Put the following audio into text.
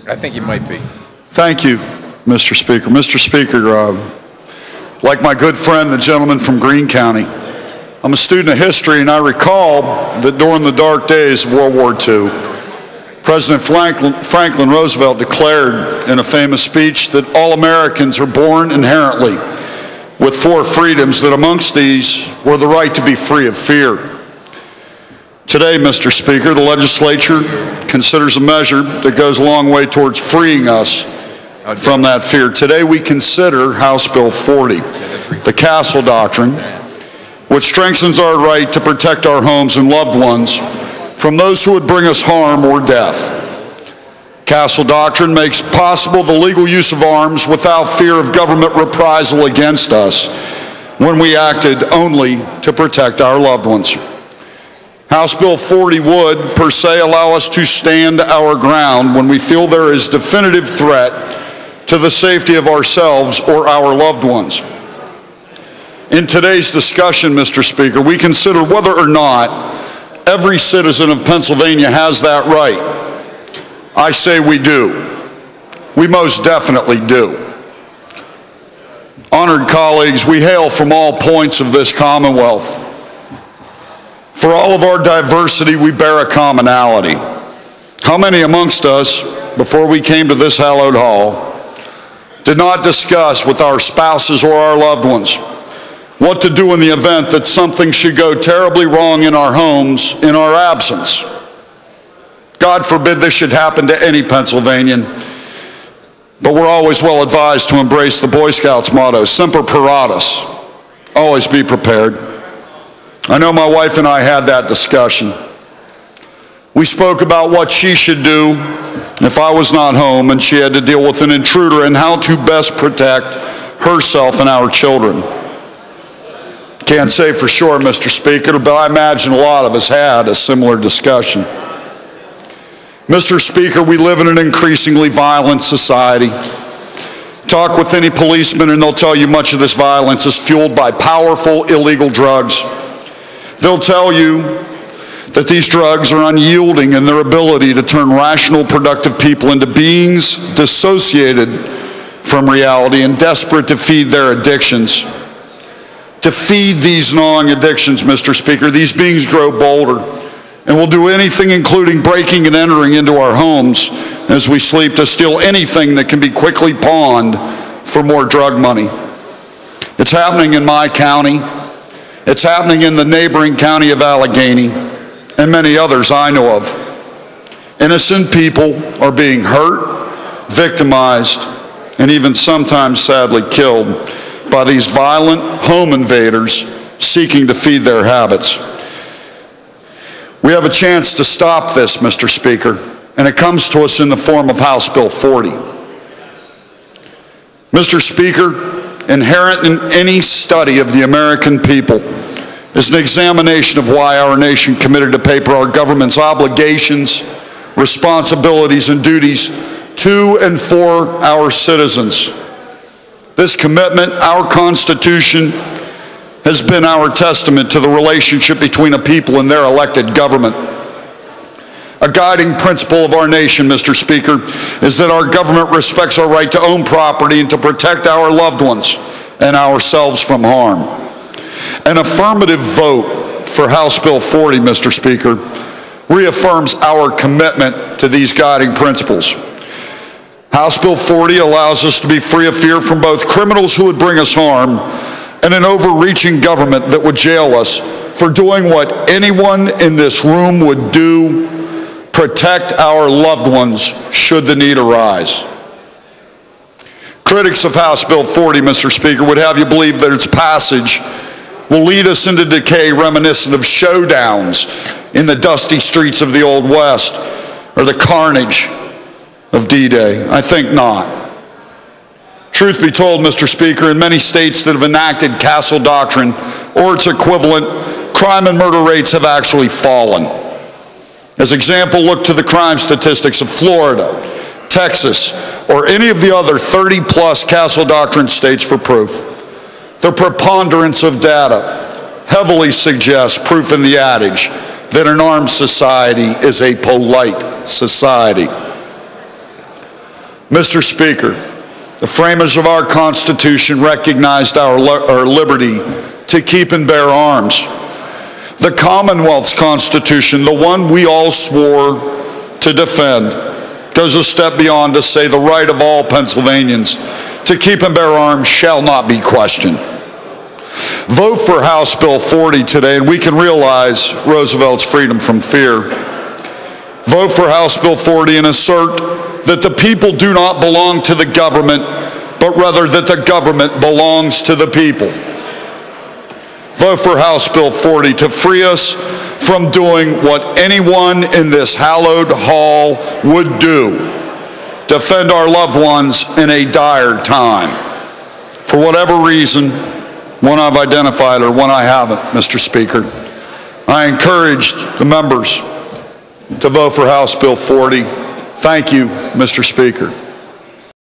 I think he might be. Thank you, Mr. Speaker. Mr. Speaker, like my good friend, the gentleman from Greene County, I'm a student of history, and I recall that during the dark days of World War II, President Franklin Roosevelt declared in a famous speech that all Americans are born inherently with 4 freedoms, that amongst these were the right to be free of fear. Today, Mr. Speaker, the legislature considers a measure that goes a long way towards freeing us from that fear. Today we consider House Bill 40, the Castle Doctrine, which strengthens our right to protect our homes and loved ones from those who would bring us harm or death. Castle Doctrine makes possible the legal use of arms without fear of government reprisal against us when we acted only to protect our loved ones. House Bill 40 would, per se, allow us to stand our ground when we feel there is definitive threat to the safety of ourselves or our loved ones. In today's discussion, Mr. Speaker, we consider whether or not every citizen of Pennsylvania has that right. I say we do. We most definitely do. Honored colleagues, we hail from all points of this Commonwealth. For all of our diversity, we bear a commonality. How many amongst us, before we came to this hallowed hall, did not discuss with our spouses or our loved ones what to do in the event that something should go terribly wrong in our homes in our absence? God forbid this should happen to any Pennsylvanian, but we're always well advised to embrace the Boy Scouts motto, Semper Paratus, always be prepared. I know my wife and I had that discussion. We spoke about what she should do if I was not home and she had to deal with an intruder and how to best protect herself and our children. Can't say for sure, Mr. Speaker, but I imagine a lot of us had a similar discussion. Mr. Speaker, we live in an increasingly violent society. Talk with any policeman and they'll tell you much of this violence is fueled by powerful illegal drugs. They'll tell you that these drugs are unyielding in their ability to turn rational, productive people into beings dissociated from reality and desperate to feed their addictions. To feed these gnawing addictions, Mr. Speaker, these beings grow bolder and will do anything, including breaking and entering into our homes as we sleep, to steal anything that can be quickly pawned for more drug money. It's happening in my county. It's happening in the neighboring county of Allegheny and many others I know of. Innocent people are being hurt, victimized, and even sometimes sadly killed by these violent home invaders seeking to feed their habits. We have a chance to stop this, Mr. Speaker, and it comes to us in the form of House Bill 40. Mr. Speaker, inherent in any study of the American people is an examination of why our nation committed to paper our government's obligations, responsibilities, and duties to and for our citizens. This commitment, our Constitution, has been our testament to the relationship between a people and their elected government. A guiding principle of our nation, Mr. Speaker, is that our government respects our right to own property and to protect our loved ones and ourselves from harm. An affirmative vote for House Bill 40, Mr. Speaker, reaffirms our commitment to these guiding principles. House Bill 40 allows us to be free of fear from both criminals who would bring us harm and an overreaching government that would jail us for doing what anyone in this room would do: protect our loved ones should the need arise. Critics of House Bill 40, Mr. Speaker, would have you believe that its passage will lead us into decay reminiscent of showdowns in the dusty streets of the Old West or the carnage of D-Day. I think not. Truth be told, Mr. Speaker, in many states that have enacted Castle Doctrine or its equivalent, crime and murder rates have actually fallen. As example, look to the crime statistics of Florida, Texas, or any of the other 30-plus Castle Doctrine states for proof. The preponderance of data heavily suggests proof in the adage that an armed society is a polite society. Mr. Speaker, the framers of our Constitution recognized our liberty to keep and bear arms. The Commonwealth's Constitution, the one we all swore to defend, goes a step beyond to say the right of all Pennsylvanians to keep and bear arms shall not be questioned. Vote for House Bill 40 today, and we can realize Roosevelt's freedom from fear. Vote for House Bill 40 and assert that the people do not belong to the government, but rather that the government belongs to the people. Vote for House Bill 40 to free us from doing what anyone in this hallowed hall would do: defend our loved ones in a dire time. For whatever reason, one I've identified or one I haven't, Mr. Speaker, I encourage the members to vote for House Bill 40. Thank you, Mr. Speaker.